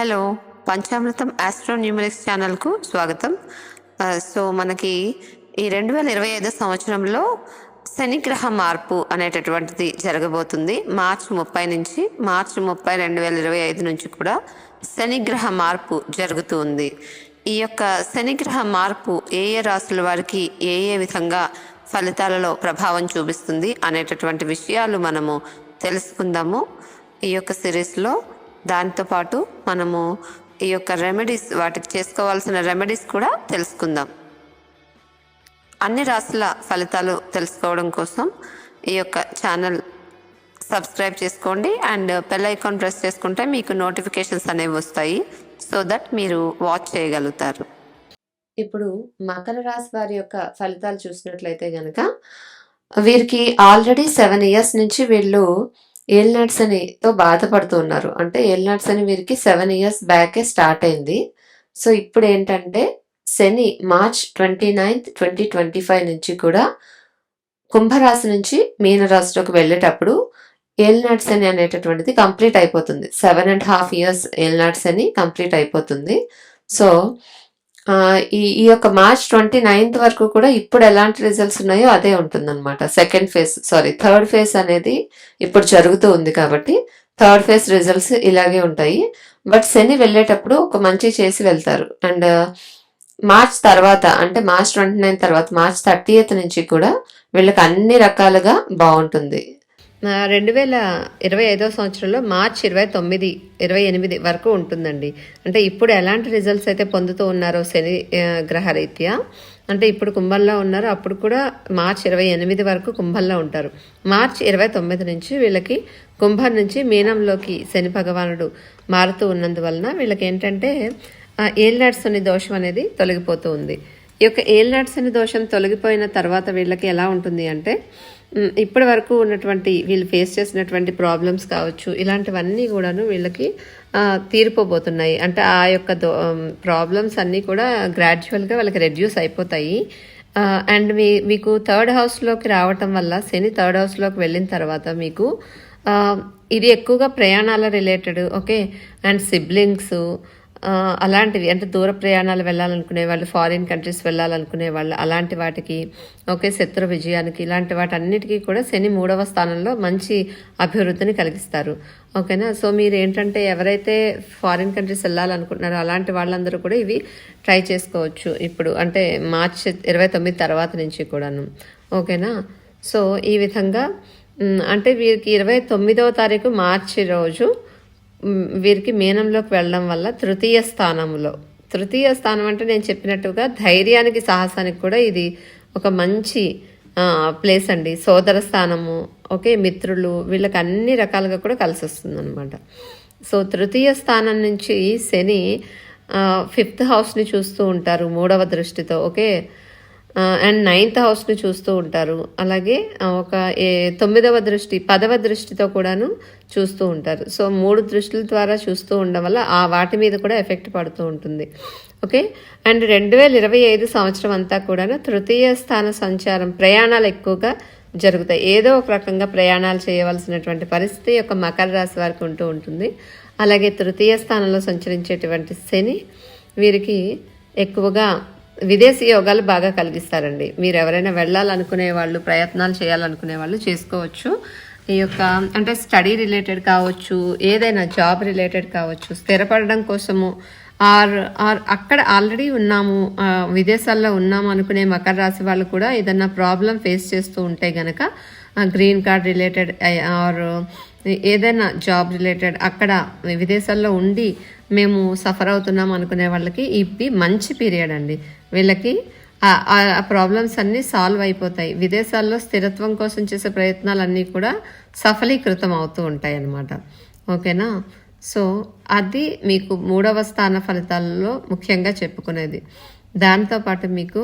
Hello, panchamrutham astro numerics ఛానల్కు స్వాగతం. So మనకి ఈ 2025 సంవత్సరంలో శనిగ్రహ మార్పు అనేటటువంటిది జరగబోతుంది. మార్చి 30 నుంచి మార్చి 30 2025 నుంచి కూడా శనిగ్రహ మార్పు జరుగుతూ ఉంది. ఈ యొక్క శనిగ్రహ మార్పు ఏ ఏ రాసుల వారికి ఏ ఏ విధంగా ఫలితాలలో ప్రభావం చూపిస్తుంది అనేటటువంటి విషయాలు మనము తెలుసుకుందాము ఈ యొక్క సిరీస్లో. దాంతోపాటు మనము ఈ యొక్క రెమెడీస్, వాటికి చేసుకోవాల్సిన రెమెడీస్ కూడా తెలుసుకుందాం. అన్ని రాసుల ఫలితాలు తెలుసుకోవడం కోసం ఈ యొక్క ఛానల్ సబ్స్క్రైబ్ చేసుకోండి అండ్ బెల్ ఐకాన్ ప్రెస్ చేసుకుంటే మీకు నోటిఫికేషన్స్ అనేవి వస్తాయి, సో దట్ మీరు వాచ్ చేయగలుగుతారు. ఇప్పుడు మకర రాశి వారి యొక్క ఫలితాలు చూసినట్లయితే కనుక వీరికి ఆల్రెడీ 7 years నుంచి వీళ్ళు ఏల్నాడ్స్ అనితో బాధపడుతూ ఉన్నారు. అంటే ఏల్నాడ్స్ అని వీరికి 7 years బ్యాకే స్టార్ట్ అయింది. సో ఇప్పుడు ఏంటంటే శని మార్చ్ 29, 2025 నుంచి కూడా కుంభరాశి నుంచి మీనరాశిలోకి వెళ్ళేటప్పుడు ఏల్నాడ్స్ అని అనేటటువంటిది కంప్లీట్ అయిపోతుంది. 7.5 years ఏల్నాడ్స్ అని కంప్లీట్ అయిపోతుంది. సో ఈ యొక్క మార్చ్ 29 వరకు కూడా ఇప్పుడు ఎలాంటి రిజల్ట్స్ ఉన్నాయో అదే ఉంటుందన్నమాట. థర్డ్ ఫేజ్ అనేది ఇప్పుడు జరుగుతూ ఉంది కాబట్టి థర్డ్ ఫేజ్ రిజల్ట్స్ ఇలాగే ఉంటాయి. బట్ శని వెళ్ళేటప్పుడు ఒక మంచి చేసి వెళ్తారు. అండ్ మార్చ్ తర్వాత, అంటే మార్చ్ 29 తర్వాత మార్చ్ 30th నుంచి కూడా వీళ్ళకి అన్ని రకాలుగా బాగుంటుంది. 2025 సంవత్సరంలో మార్చి 29, 28 వరకు ఉంటుందండి. అంటే ఇప్పుడు ఎలాంటి రిజల్ట్స్ అయితే పొందుతూ ఉన్నారో శని గ్రహరీత్యా, అంటే ఇప్పుడు కుంభంలో ఉన్నారు, అప్పుడు కూడా మార్చి 28 వరకు కుంభంలో ఉంటారు. మార్చి 29 నుంచి వీళ్ళకి కుంభం నుంచి మీనంలోకి శని భగవానుడు మారుతూ ఉన్నందువలన వీళ్ళకి ఏంటంటే ఏల్నాడ్స్ అనే దోషం అనేది తొలగిపోతూ ఉంది. ఈ యొక్క ఏల్నాడ్స్ అనే దోషం తొలగిపోయిన తర్వాత వీళ్ళకి ఎలా ఉంటుంది అంటే ఇప్పటి వరకు ఉన్నటువంటి వీళ్ళు ఫేస్ చేసినటువంటి ప్రాబ్లమ్స్ కావచ్చు, ఇలాంటివన్నీ కూడాను వీళ్ళకి తీరిపోబోతున్నాయి. అంటే ఆ యొక్క ప్రాబ్లమ్స్ అన్నీ కూడా గ్రాడ్యువల్గా వాళ్ళకి రెడ్యూస్ అయిపోతాయి. అండ్ మీకు థర్డ్ హౌస్లోకి రావటం వల్ల, శని థర్డ్ హౌస్లోకి వెళ్ళిన తర్వాత మీకు ఇది ఎక్కువగా ప్రయాణాల రిలేటెడ్, ఓకే, అండ్ సిబ్లింగ్స్ అలాంటివి, అంటే దూర ప్రయాణాలు వెళ్ళాలనుకునే వాళ్ళు, ఫారిన్ కంట్రీస్ వెళ్ళాలనుకునే వాళ్ళు, అలాంటి వాటికి, ఓకే, శత్రు విజయానికి, ఇలాంటి వాటి అన్నిటికీ కూడా శని 3వ స్థానంలో మంచి అభివృద్ధిని కలిగిస్తారు. ఓకేనా. సో మీరు ఏంటంటే ఎవరైతే ఫారిన్ కంట్రీస్ వెళ్ళాలనుకుంటున్నారో అలాంటి వాళ్ళందరూ కూడా ఇవి ట్రై చేసుకోవచ్చు ఇప్పుడు, అంటే మార్చి 29 తర్వాత నుంచి కూడాను. ఓకేనా. సో ఈ విధంగా అంటే వీరికి 29వ తారీఖు మార్చి రోజు వీరికి మీనంలోకి వెళ్ళడం వల్ల తృతీయ స్థానం అంటే నేను చెప్పినట్టుగా ధైర్యానికి, సాహసానికి కూడా ఇది ఒక మంచి ప్లేస్ అండి. సోదర స్థానము, ఓకే, మిత్రులు, వీళ్ళకి అన్ని రకాలుగా కూడా కలిసి వస్తుంది అనమాట. సో తృతీయ స్థానం నుంచి శని 5th హౌస్ని చూస్తూ ఉంటారు 3వ దృష్టితో, ఓకే, అండ్ 9th హౌస్ని చూస్తూ ఉంటారు. అలాగే ఒక 9వ దృష్టి, 10వ దృష్టితో కూడాను చూస్తూ ఉంటారు. సో 3 దృష్టిల ద్వారా చూస్తూ ఉండడం వల్ల వాటి మీద కూడా ఎఫెక్ట్ పడుతూ ఉంటుంది. ఓకే. అండ్ 2025 సంవత్సరం అంతా కూడాను తృతీయ స్థాన సంచారం, ప్రయాణాలు ఎక్కువగా జరుగుతాయి. ఏదో ఒక రకంగా ప్రయాణాలు చేయవలసినటువంటి పరిస్థితి యొక్క మకర రాశి వారికి ఉంటూ ఉంటుంది. అలాగే తృతీయ స్థానంలో సంచరించేటువంటి శని వీరికి ఎక్కువగా విదేశీ యోగాలు బాగా కలిగిస్తారండి. మీరు ఎవరైనా వెళ్ళాలనుకునే వాళ్ళు, ప్రయత్నాలు చేయాలనుకునే వాళ్ళు చేసుకోవచ్చు. ఈ యొక్క అంటే స్టడీ రిలేటెడ్ కావచ్చు, ఏదైనా జాబ్ రిలేటెడ్ కావచ్చు, స్థిరపడడం కోసము, ఆర్ అక్కడ ఆల్రెడీ ఉన్నాము, విదేశాల్లో ఉన్నాము అనుకునే మకర రాశి వాళ్ళు కూడా ఏదన్నా ప్రాబ్లం ఫేస్ చేస్తూ ఉంటే గనక గ్రీన్ కార్డ్ రిలేటెడ్ ఆర్ ఏదైనా జాబ్ రిలేటెడ్ అక్కడ విదేశాల్లో ఉండి మేము సఫర్ అవుతున్నాం అనుకునే వాళ్ళకి ఇది మంచి పీరియడ్ అండి. వీళ్ళకి ఆ ప్రాబ్లమ్స్ అన్నీ సాల్వ్ అయిపోతాయి. విదేశాల్లో స్థిరత్వం కోసం చేసే ప్రయత్నాలన్నీ కూడా సఫలీకృతం అవుతూ ఉంటాయి అన్నమాట. ఓకేనా. సో అది మీకు 3వ స్థాన ఫలితాలలో ముఖ్యంగా చెప్పుకునేది. దాంతోపాటు మీకు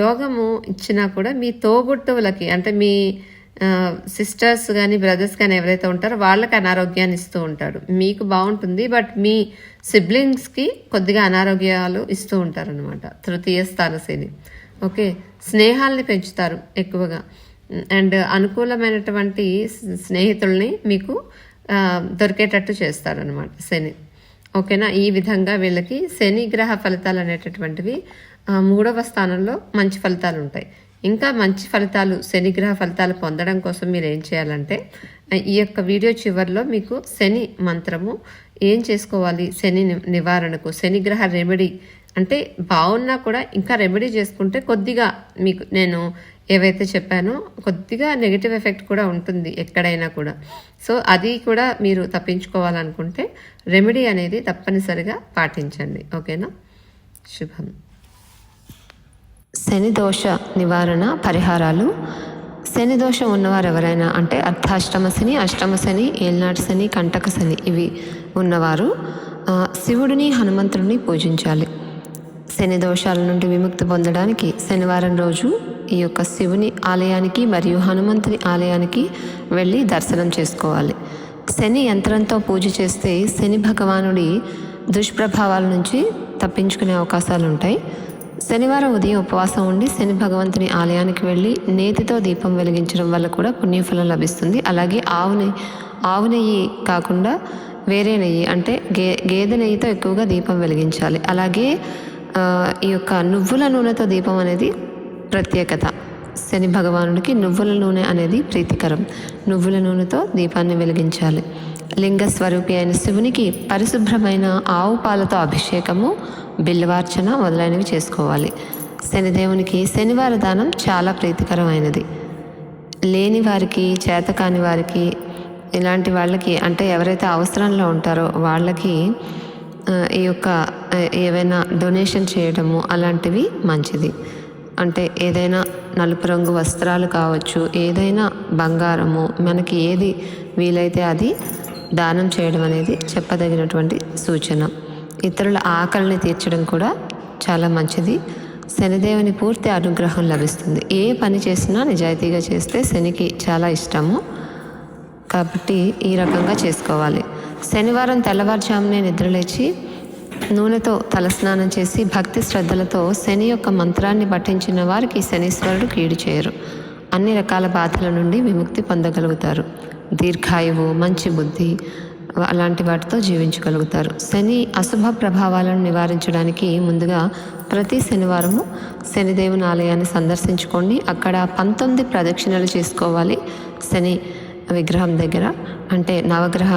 యోగము ఇచ్చినా కూడా మీ తోబుట్టువులకి, అంటే మీ సిస్టర్స్ కానీ బ్రదర్స్ కానీ ఎవరైతే ఉంటారో వాళ్ళకి అనారోగ్యాన్ని ఇస్తూ ఉంటాడు. మీకు బాగుంటుంది, బట్ మీ సిబ్లింగ్స్కి కొద్దిగా అనారోగ్యాలు ఇస్తూ ఉంటారు అనమాట. తృతీయ స్థాన శని, ఓకే, స్నేహాల్ని పెంచుతారు ఎక్కువగా, అండ్ అనుకూలమైనటువంటి స్నేహితుల్ని మీకు దొరికేటట్టు చేస్తారనమాట శని. ఓకేనా. ఈ విధంగా వీళ్ళకి శని గ్రహ ఫలితాలు అనేటటువంటివి 3వ స్థానంలో మంచి ఫలితాలు ఉంటాయి. ఇంకా మంచి ఫలితాలు, శనిగ్రహ ఫలితాలు పొందడం కోసం మీరు ఏం చేయాలంటే, ఈ యొక్క వీడియో చివరిలో మీకు శని మంత్రము ఏం చేసుకోవాలి, శని నివారణకు శనిగ్రహ రెమెడీ అంటే బాగున్నా కూడా ఇంకా రెమెడీ చేసుకుంటే కొద్దిగా మీకు నేను ఏవైతే చెప్పానో కొద్దిగా నెగిటివ్ ఎఫెక్ట్ కూడా ఉంటుంది ఎక్కడైనా కూడా. సో అది కూడా మీరు తప్పించుకోవాలనుకుంటే రెమెడీ అనేది తప్పనిసరిగా పాటించండి. ఓకేనా. శుభం. శని దోష నివారణ పరిహారాలు. శని దోషం ఉన్నవారు ఎవరైనా అంటే అర్ధాష్టమ శని, అష్టమ శని, ఏల్నాటి శని, కంటక శని ఇవి ఉన్నవారు శివుడిని, హనుమంతుడిని పూజించాలి. శని దోషాల నుండి విముక్తి పొందడానికి శనివారం రోజు ఈ యొక్క శివుని ఆలయానికి మరియు హనుమంతుని ఆలయానికి వెళ్ళి దర్శనం చేసుకోవాలి. శని యంత్రంతో పూజ చేస్తే శని భగవానుడి దుష్ప్రభావాల నుంచి తప్పించుకునే అవకాశాలు ఉంటాయి. శనివారం ఉదయం ఉపవాసం ఉండి శని భగవంతుని ఆలయానికి వెళ్ళి నేతితో దీపం వెలిగించడం వల్ల కూడా పుణ్యఫలం లభిస్తుంది. అలాగే ఆవు నెయ్యి కాకుండా వేరే నెయ్యి అంటే గేదె నెయ్యితో ఎక్కువగా దీపం వెలిగించాలి. అలాగే ఈ యొక్క నువ్వుల నూనెతో దీపం అనేది ప్రత్యేకత. శని భగవానుడికి నువ్వుల నూనె అనేది ప్రీతికరం. నువ్వుల నూనెతో దీపాన్ని వెలిగించాలి. లింగ స్వరూపి అయిన శివునికి పరిశుభ్రమైన ఆవు పాలతో అభిషేకము, బిల్వార్చన మొదలైనవి చేసుకోవాలి. శనిదేవునికి శనివార దానం చాలా ప్రీతికరమైనది. లేని వారికి, చేతకాని వారికి, ఇలాంటి వాళ్ళకి అంటే ఎవరైతే అవసరంలో ఉంటారో వాళ్ళకి ఈ యొక్క ఏవైనా డొనేషన్ చేయడము అలాంటివి మంచిది. అంటే ఏదైనా నలుపు రంగు వస్త్రాలు కావచ్చు, ఏదైనా బంగారము, మనకి ఏది వీలైతే అది దానం చేయడం అనేది చెప్పదగినటువంటి సూచన. ఇతరుల ఆకలిని తీర్చడం కూడా చాలా మంచిది. శనిదేవుని పూర్తి అనుగ్రహం లభిస్తుంది. ఏ పని చేసినా నిజాయితీగా చేస్తే శనికి చాలా ఇష్టము కాబట్టి ఈ రకంగా చేసుకోవాలి. శనివారం తెల్లవారుజామునే నిద్రలేచి నూనెతో తలస్నానం చేసి భక్తి శ్రద్ధలతో శని యొక్క మంత్రాన్ని పఠించిన వారికి శనీశ్వరుడు కీడు చేయరు. అన్ని రకాల బాధల నుండి విముక్తి పొందగలుగుతారు. దీర్ఘాయువు, మంచి బుద్ధి అలాంటి వాటితో జీవించగలుగుతారు. శని అశుభ ప్రభావాలను నివారించడానికి ముందుగా ప్రతి శనివారము శనిదేవుని ఆలయాన్ని సందర్శించుకోండి. అక్కడ 19 ప్రదక్షిణలు చేసుకోవాలి. శని విగ్రహం దగ్గర అంటే నవగ్రహ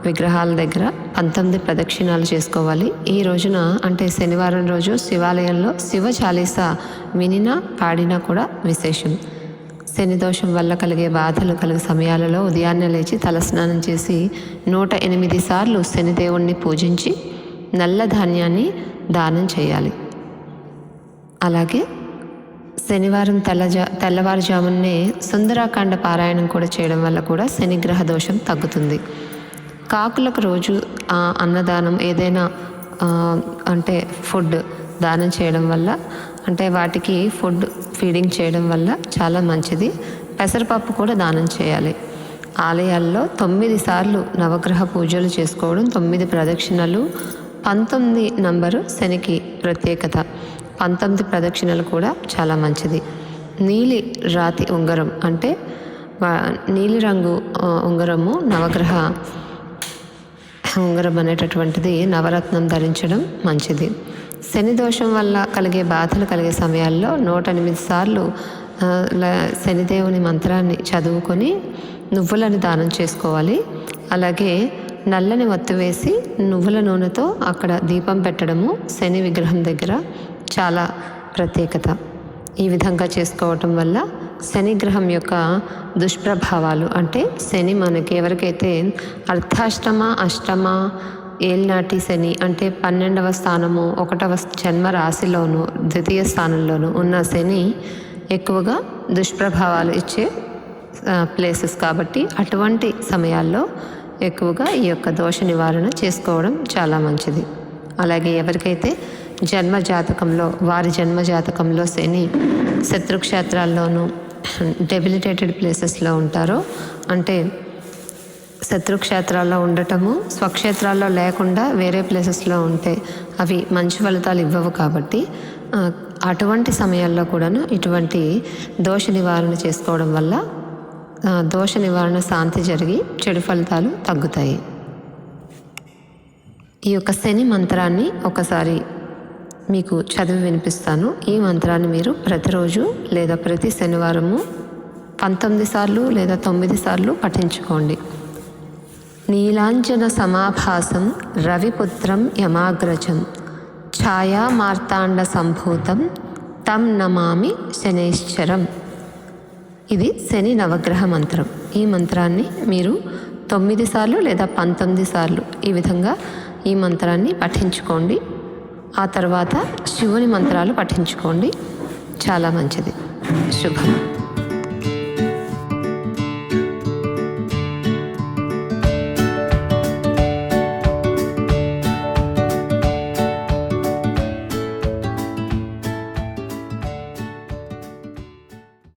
విగ్రహాల దగ్గర 19 ప్రదక్షిణాలు చేసుకోవాలి. ఈ రోజున అంటే శనివారం రోజు శివాలయంలో శివ చాలీసా వినినా పాడినా కూడా విశేషం. శని దోషం వల్ల కలిగే బాధలు కలిగే సమయాలలో ఉదయాన్నే లేచి తలస్నానం చేసి 108 సార్లు శనిదేవుణ్ణి పూజించి నల్ల ధాన్యాన్ని దానం చేయాలి. అలాగే శనివారం తెల్లవారుజామునే సుందరాకాండ పారాయణం కూడా చేయడం వల్ల కూడా శనిగ్రహ దోషం తగ్గుతుంది. కాకులకు రోజు అన్నదానం ఏదైనా అంటే ఫుడ్ దానం చేయడం వల్ల అంటే వాటికి ఫుడ్ ఫీడింగ్ చేయడం వల్ల చాలా మంచిది. పెసరపప్పు కూడా దానం చేయాలి. ఆలయాల్లో 9 సార్లు నవగ్రహ పూజలు చేసుకోవడం, 9 ప్రదక్షిణలు, 19 నంబరు శనికి ప్రత్యేకత. 19 ప్రదక్షిణలు కూడా చాలా మంచిది. నీలి రాతి ఉంగరం అంటే నీలి రంగు ఉంగరము నవగ్రహ ఉంగరం అనేటటువంటిది నవరత్నం ధరించడం మంచిది. శని దోషం వల్ల కలిగే బాధలు కలిగే సమయాల్లో 108 సార్లు శనిదేవుని మంత్రాన్ని చదువుకొని నువ్వులను దానం చేసుకోవాలి. అలాగే నల్లని ఒత్తి వేసి నువ్వుల నూనెతో అక్కడ దీపం పెట్టడము శని విగ్రహం దగ్గర చాలా ప్రత్యేకత. ఈ విధంగా చేసుకోవటం వల్ల శనిగ్రహం యొక్క దుష్ప్రభావాలు అంటే శని మనకి ఎవరికైతే అర్ధాష్టమ, అష్టమ, ఏల్నాటి శని అంటే 12వ స్థానము, 1వ జన్మ రాశిలోను, ద్వితీయ స్థానంలోను ఉన్న శని ఎక్కువగా దుష్ప్రభావాలు ఇచ్చే ప్లేసెస్ కాబట్టి అటువంటి సమయాల్లో ఎక్కువగా ఈ యొక్క దోష నివారణ చేసుకోవడం చాలా మంచిది. అలాగే ఎవరికైతే వారి జన్మ జాతకంలో శని శత్రుక్షేత్రాల్లోనూ డెబిలిటేటెడ్ ప్లేసెస్లో ఉంటారో అంటే శత్రుక్షేత్రాల్లో ఉండటము, స్వక్షేత్రాల్లో లేకుండా వేరే ప్లేసెస్లో ఉంటే అవి మంచి ఫలితాలు ఇవ్వవు కాబట్టి అటువంటి సమయాల్లో కూడాను ఇటువంటి దోష నివారణ చేసుకోవడం వల్ల దోష నివారణ శాంతి జరిగి చెడు ఫలితాలు తగ్గుతాయి. ఈ యొక్క శని మంత్రాన్ని ఒకసారి మీకు చదివి వినిపిస్తాను. ఈ మంత్రాన్ని మీరు ప్రతిరోజు లేదా ప్రతి శనివారము 19 సార్లు లేదా 9 సార్లు పఠించుకోండి. నీలాంజన సమాభాసం రవిపుత్రం యమాగ్రజం ఛాయా మార్తాండ సంభూతం తం నమామి శనైశ్చరం. ఇది శని నవగ్రహ మంత్రం. ఈ మంత్రాన్ని మీరు 9 సార్లు లేదా 19 సార్లు ఈ విధంగా ఈ మంత్రాన్ని పఠించుకోండి. ఆ తర్వాత శివుని మంత్రాలు పఠించుకోండి. చాలా మంచిది. శుభం.